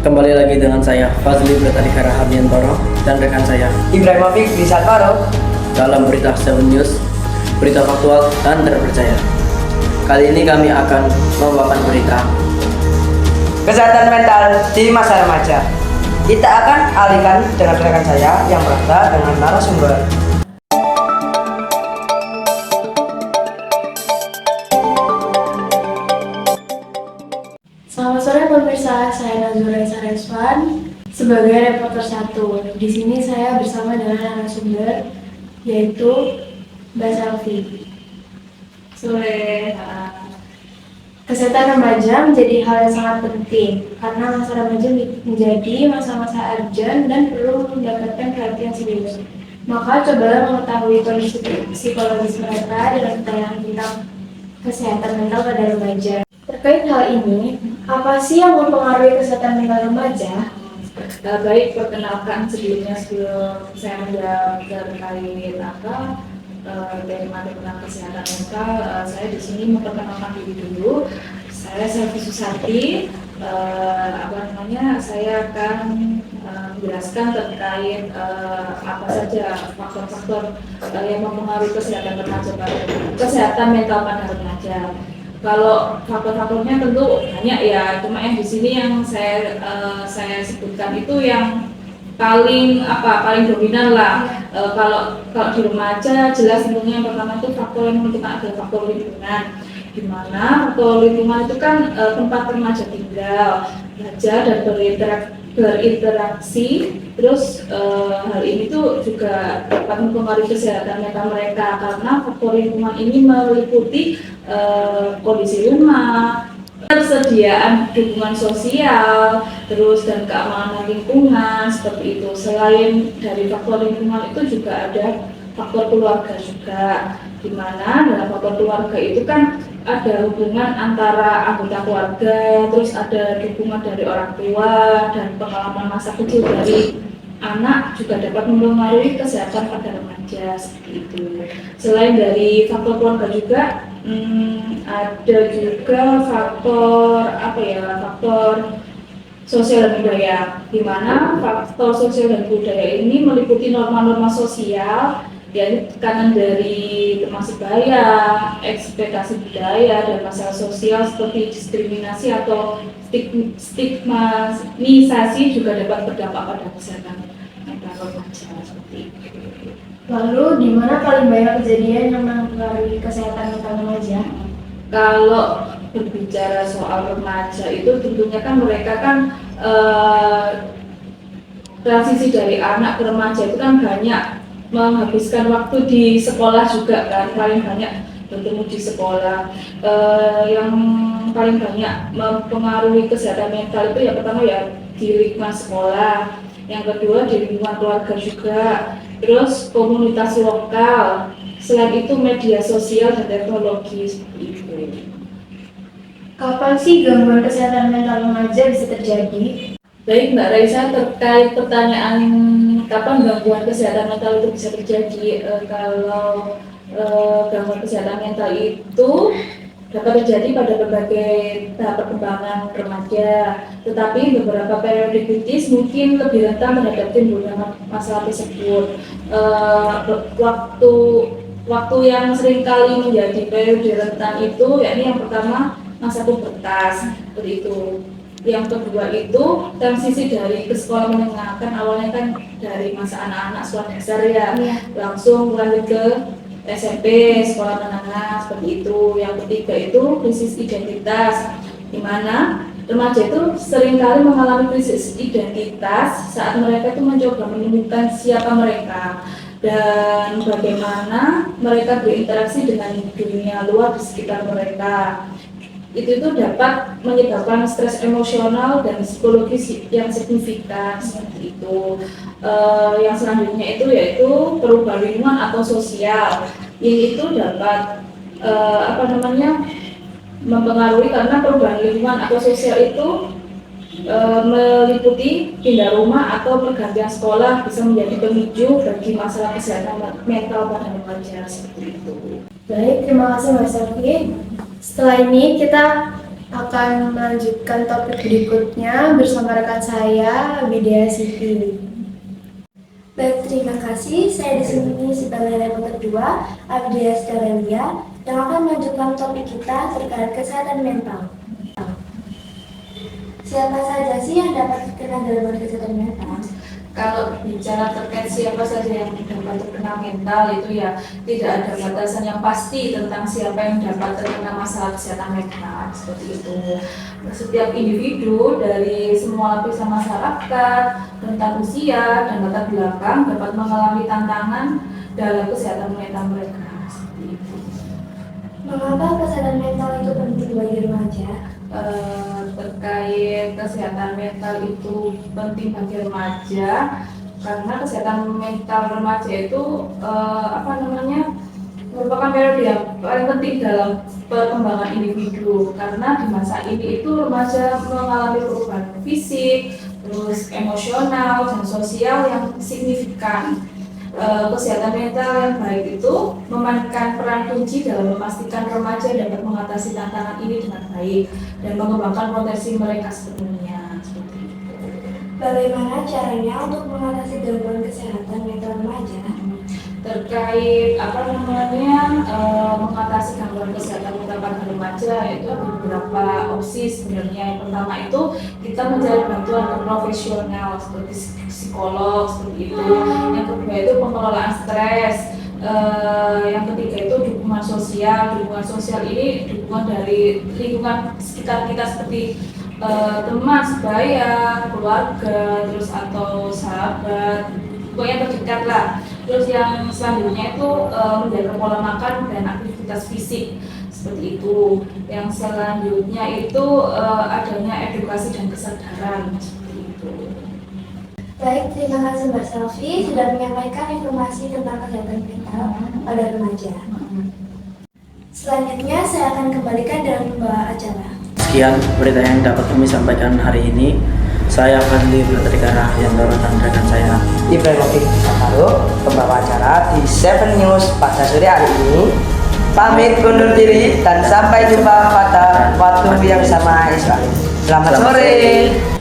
Kembali lagi dengan saya Fazli Bertadikara Hardiantoro dan rekan saya Ibrahimovic bisa Faro dalam berita 7 News, berita faktual dan terpercaya. Kali ini kami akan membawakan berita kesehatan mental di masa remaja. Kita akan alihkan dengan rekan saya yang berada dengan narasumber. Selamat sore pemirsa, saya Nazura Sareswan sebagai reporter 1. Di sini saya bersama dengan narasumber yaitu Mbak Selvi. Sore. Kesehatan remaja menjadi hal yang sangat penting karena masa remaja menjadi masa-masa urgent dan perlu mendapatkan perhatian serius. Maka cobalah mengetahui kondisi psikologis mereka dengan pertanyaan tentang kesehatan mental pada remaja. Terkait hal ini, apa sih yang mempengaruhi kesehatan mental remaja? Baik, perkenalkan sebelum saya menjawab terkait tema tentang kesehatan mental, saya di sini memperkenalkan diri dulu. Saya Selvi Susati. Saya akan menjelaskan terkait apa saja faktor-faktor yang mempengaruhi kesehatan mental pada remaja. Kalau faktor-faktornya tentu banyak ya, cuma yang di sini yang saya sebutkan itu yang paling dominan lah. Kalau di remaja jelas tentunya yang pertama itu faktor yang menentukan adalah faktor lingkungan. Di mana faktor lingkungan itu kan tempat remaja tinggal, belajar dan berinteraksi. Terus hal ini tuh juga dapat mempengaruhi kesehatan mental mereka karena faktor lingkungan ini meliputi kondisi rumah, persediaan dukungan sosial, terus dan keamanan lingkungan seperti itu. Selain dari faktor lingkungan itu juga ada faktor keluarga juga, di mana dalam faktor keluarga itu kan ada hubungan antara anggota keluarga, terus ada dukungan dari orang tua dan pengalaman masa kecil dari anak juga dapat mempengaruhi kesehatan pada remaja seperti itu. Selain dari faktor keluarga juga ada juga faktor sosial dan budaya, di mana faktor sosial dan budaya ini meliputi norma-norma sosial, yaitu tekanan dari teman sebaya, ekspektasi budaya, dan masalah sosial seperti diskriminasi atau stigmatisasi juga dapat berdampak pada kesehatan mental remaja seperti itu. Lalu, di mana paling banyak kejadian yang mempengaruhi kesehatan mental remaja? Kalau berbicara soal remaja itu tentunya kan mereka kan transisi dari anak ke remaja itu kan banyak menghabiskan waktu di sekolah juga kan, paling banyak bertemu di sekolah. Yang paling banyak mempengaruhi kesehatan mental itu yang pertama ya di lingkungan sekolah, yang kedua di lingkungan keluarga juga, terus komunitas lokal, selain itu media sosial dan teknologi seperti itu. Kapan sih gangguan kesehatan mental remaja bisa terjadi? Baik Mbak Raisa, terkait pertanyaan kapan gangguan kesehatan mental itu bisa terjadi, kalau gangguan kesehatan mental itu dapat terjadi pada berbagai tahap perkembangan remaja, tetapi beberapa periode kritis mungkin lebih rentan menghadapi timbulnya masalah tersebut. Waktu yang seringkali menjadi periode rentan itu yakni yang pertama masa pubertas seperti itu. Yang kedua itu transisi dari ke sekolah menengah, kan awalnya kan dari masa anak-anak sekolah dasar ya, langsung lanjut ke SMP, sekolah menengah seperti itu. Yang ketiga itu krisis identitas, di mana remaja itu seringkali mengalami krisis identitas saat mereka itu mencoba menemukan siapa mereka dan bagaimana mereka berinteraksi dengan dunia luar di sekitar mereka. Itu dapat menyebabkan stres emosional dan psikologis yang signifikan seperti itu. Yang selanjutnya itu yaitu perubahan lingkungan atau sosial, yaitu dapat mempengaruhi karena perubahan lingkungan atau sosial itu meliputi pindah rumah atau pergantian sekolah bisa menjadi pemicu bagi masalah kesehatan mental pada remaja seperti itu. Baik, terima kasih Mbak Selvi. Setelah ini kita akan melanjutkan topik berikutnya bersama rekan saya, Widya Siti. Baik, terima kasih. Saya di sini sebagai reporter 2, Abdia Sterelia, yang akan melanjutkan topik kita terkait kesehatan mental. Siapa saja sih yang dapat terkena gangguan kesehatan mental? Kalau bicara terkait siapa saja yang dapat terkena mental itu ya tidak ada batasan yang pasti tentang siapa yang dapat terkena masalah kesehatan mental seperti itu. Setiap individu dari semua lapisan masyarakat, rentang usia dan latar belakang dapat mengalami tantangan dalam kesehatan mental mereka seperti itu. Mengapa kesehatan mental itu penting bagi remaja? Terkait kesehatan mental itu penting bagi remaja karena kesehatan mental remaja itu merupakan periode yang paling penting dalam perkembangan individu karena di masa ini itu remaja mengalami perubahan fisik, terus emosional dan sosial yang signifikan. Kesehatan mental yang baik itu memainkan peran kunci dalam memastikan remaja dapat mengatasi tantangan ini dengan baik dan mengembangkan potensi mereka sepenuhnya seperti itu. Bagaimana caranya untuk mengatasi gangguan kesehatan mental remaja? Terkait mengatasi gangguan kesehatan mental pada remaja itu ada beberapa opsi sebenarnya. Yang pertama itu kita mencari bantuan ke profesional seperti psikolog seperti itu. Yang kedua itu pengelolaan stres. Yang ketiga itu dukungan sosial. Dukungan sosial ini dukungan dari lingkungan sekitar kita seperti teman sebaya, keluarga, terus atau sahabat, pokoknya terdekat lah. Terus yang selanjutnya itu menjaga pola makan dan aktivitas fisik seperti itu. Yang selanjutnya itu adanya edukasi dan kesadaran seperti itu. Baik, terima kasih Mbak Selvi sudah menyampaikan informasi tentang kesehatan mental pada remaja. Selanjutnya saya akan kembalikan dalam pembawa acara. Sekian berita yang dapat kami sampaikan hari ini. Saya Fadli Pratikara yang dan rekan saya Ibrahimovic Sakaru, pembawa acara di 7 News pada sore hari ini. Pamit undur diri dan sampai jumpa pada waktu yang sama esok. Selamat sore.